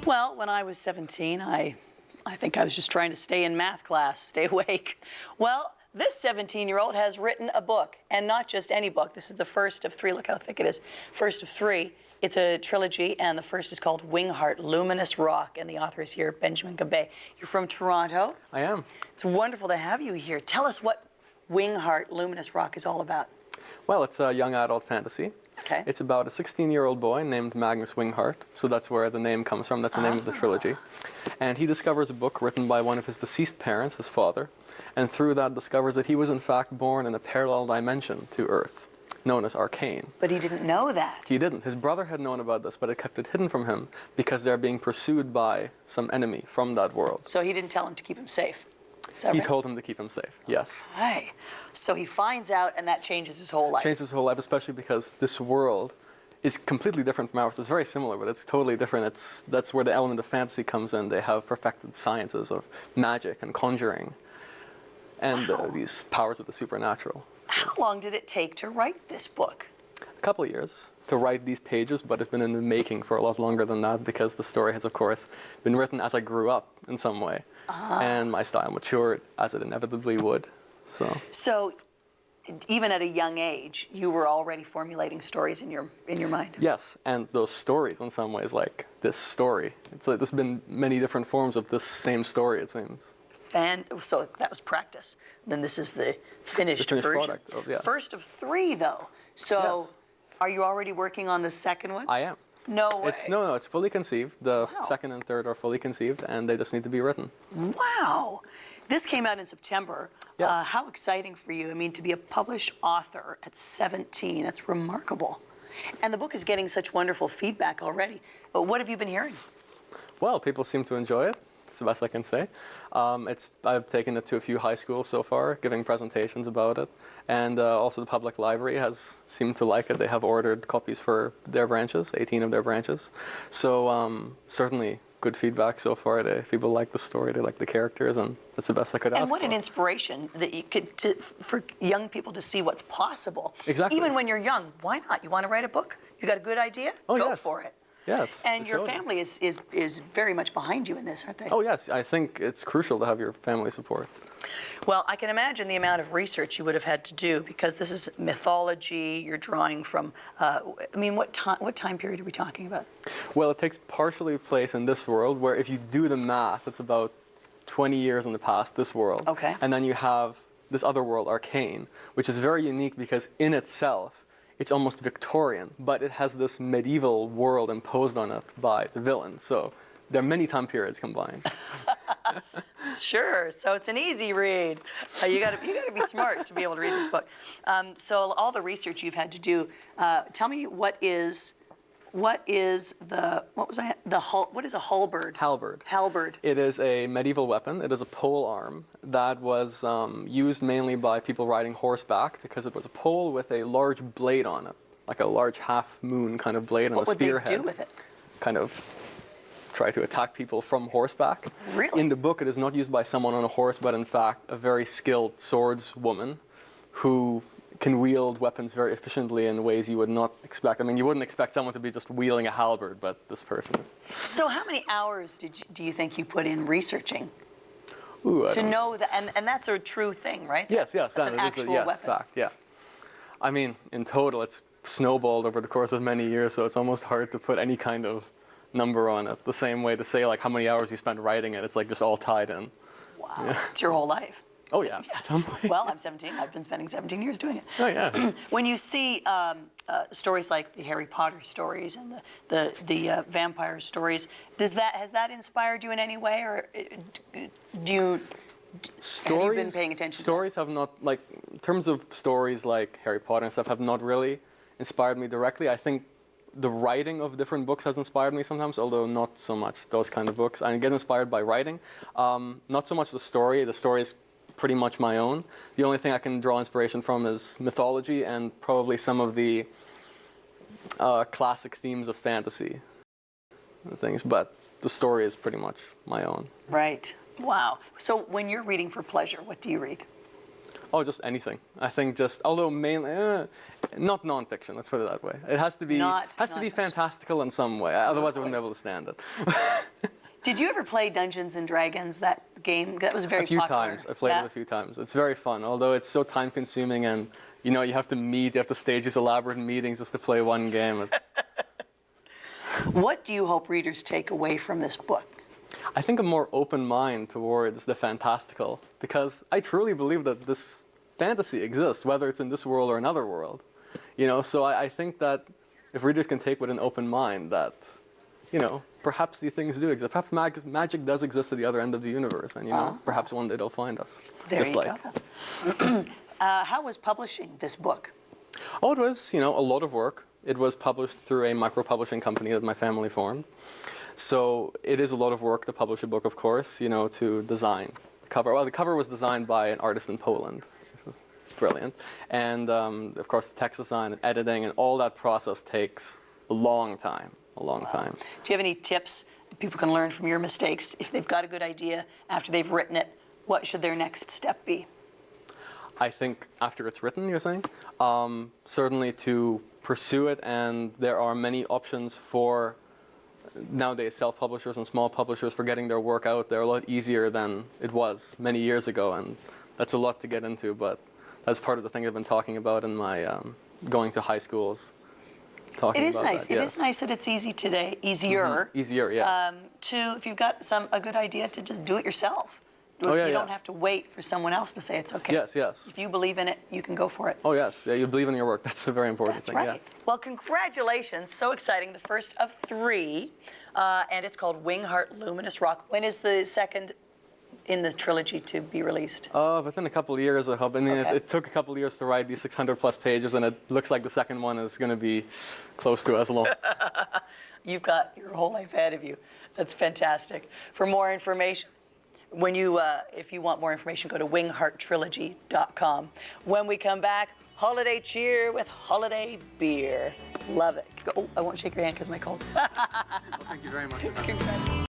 Well, when I was 17, I think I was just trying to stay in math class, stay awake. Well, this 17-year-old has written a book, and not just any book. This is the first of three. Look how thick it is. First of three. It's a trilogy, and the first is called Wingheart, Luminous Rock, and the author is here, Benjamin Gabbay. You're from Toronto. I am. It's wonderful to have you here. Tell us what Wingheart, Luminous Rock is all about. Well, it's a young adult fantasy. Okay. It's about a 16-year-old boy named Magnus Wingheart, so that's where the name comes from. That's the name of the trilogy. And he discovers a book written by one of his deceased parents, his father, and through that discovers that he was in fact born in a parallel dimension to Earth, known as Arcane. But he didn't know that. He didn't. His brother had known about this, but had kept it hidden from him because they're being pursued by some enemy from that world. So he didn't tell him to keep him safe. Is that He right? told him to keep him safe, yes. Right. So he finds out, and that changes his whole life. Changed his whole life, especially because this world is completely different from ours. It's very similar, but it's totally different. That's where the element of fantasy comes in. They have perfected sciences of magic and conjuring and these powers of the supernatural. How long did it take to write this book? A couple of years to write these pages, but it's been in the making for a lot longer than that because the story has, of course, been written as I grew up in some way. And my style matured as it inevitably would. So even at a young age, you were already formulating stories in your mind. Yes, and those stories in some ways, like this story. It's like there's been many different forms of this same story, it seems. And so that was practice. Then this is the finished version. Product of, yeah. First of three, though. So Yes. Are you already working on the second one? I am. No way. No, it's fully conceived. The Wow. second and third are fully conceived, and they just need to be written. Wow. This came out in September. Yes. How exciting for you. I mean, to be a published author at 17, that's remarkable. And the book is getting such wonderful feedback already. But what have you been hearing? Well, people seem to enjoy it. It's the best I can say. I've taken it to a few high schools so far, giving presentations about it. And also the public library has seemed to like it. They have ordered copies for their branches, 18 of their branches. So certainly good feedback so far. People like the story, they like the characters, and that's the best I could ask for. And what an inspiration that you could for young people to see what's possible. Exactly. Even when you're young, why not? You want to write a book? You got a good idea? Oh, Go yes. for it. Yes. And your surely. family is very much behind you in this, aren't they? Oh, yes. I think it's crucial to have your family support. Well, I can imagine the amount of research you would have had to do because this is mythology. You're drawing from. I mean, what time period are we talking about? Well, it takes partially place in this world, where if you do the math, it's about 20 years in the past, this world. Okay. And then you have this other world, Arcane, which is very unique because in itself, it's almost Victorian, but it has this medieval world imposed on it by the villain. So there are many time periods combined. Sure. So it's an easy read. You got to be smart to be able to read this book. So all the research you've had to do. Tell me what is a halberd? Halberd. Halberd. It is a medieval weapon. It is a pole arm that was used mainly by people riding horseback because it was a pole with a large blade on it, like a large half-moon kind of blade on a spearhead. What would they do with it? Kind of try to attack people from horseback. Really? In the book, it is not used by someone on a horse, but in fact, a very skilled swordswoman who can wield weapons very efficiently in ways you would not expect. I mean, you wouldn't expect someone to be just wielding a halberd, but this person. So how many hours do you think you put in researching Ooh, to know that? And that's a true thing, right? Yes, That's an it is actual yes, weapon. fact, yeah. I mean, in total, it's snowballed over the course of many years, so it's almost hard to put any kind of number on it. The same way to say like how many hours you spent writing it, it's like just all tied in. Wow. Yeah. It's your whole life. Oh yeah, in some way. Well, I'm 17. I've been spending 17 years doing it. Oh yeah. When you see stories like the Harry Potter stories and the vampire stories, has that inspired you in any way, or have you been paying attention? Stories have not, like, in terms of stories like Harry Potter and stuff, have not really inspired me directly. I think the writing of different books has inspired me sometimes, although not so much those kind of books. I get inspired by writing, not so much the story. The story is pretty much my own. The only thing I can draw inspiration from is mythology and probably some of the classic themes of fantasy and things, but the story is pretty much my own. Right. Wow. So when you're reading for pleasure, what do you read? Oh, just anything. I think although mainly, Not nonfiction, let's put it that way. It has to be fantastical in some way, otherwise I wouldn't be able to stand it. Did you ever play Dungeons and Dragons, that game? That was very popular. A few times. I've played it a few times. It's very fun, although it's so time consuming and you know, you have to stage these elaborate meetings just to play one game. What do you hope readers take away from this book? I think a more open mind towards the fantastical, because I truly believe that this fantasy exists, whether it's in this world or another world. You know, so I think that if readers can take with an open mind that, you know, perhaps these things do exist. Perhaps magic does exist at the other end of the universe, and you know, perhaps one day they'll find us. There you go. How was publishing this book? Oh, it was, you know, a lot of work. It was published through a micro-publishing company that my family formed. So it is a lot of work to publish a book, of course, you know, to design the cover. Well, the cover was designed by an artist in Poland, which was brilliant. And, of course, the text design and editing and all that process takes a long time, a long time. Do you have any tips people can learn from your mistakes? If they've got a good idea after they've written it, what should their next step be? I think after it's written, you're saying? Certainly to pursue it, and there are many options for nowadays self-publishers and small publishers for getting their work out there a lot easier than it was many years ago, and that's a lot to get into, but that's part of the thing I've been talking about in my going to high schools. It is nice. It is nice that it's easy today, easier. Easier, yeah. If you've got a good idea, to just do it yourself. You don't have to wait for someone else to say it's okay. Yes, yes. If you believe in it, you can go for it. Oh, yes. Yeah, you believe in your work. That's a very important thing. That's right. Yeah. Well, congratulations. So exciting. The first of 3, and it's called Wingheart, Luminous Rock. When is the second in the trilogy to be released? Within a couple of years, I hope. I mean, it took a couple of years to write these 600-plus pages, and it looks like the second one is going to be close to as long. You've got your whole life ahead of you. That's fantastic. For more information, if you want more information, go to winghearttrilogy.com. When we come back, holiday cheer with holiday beer. Love it. Oh, I won't shake your hand because of my cold. Well, thank you very much.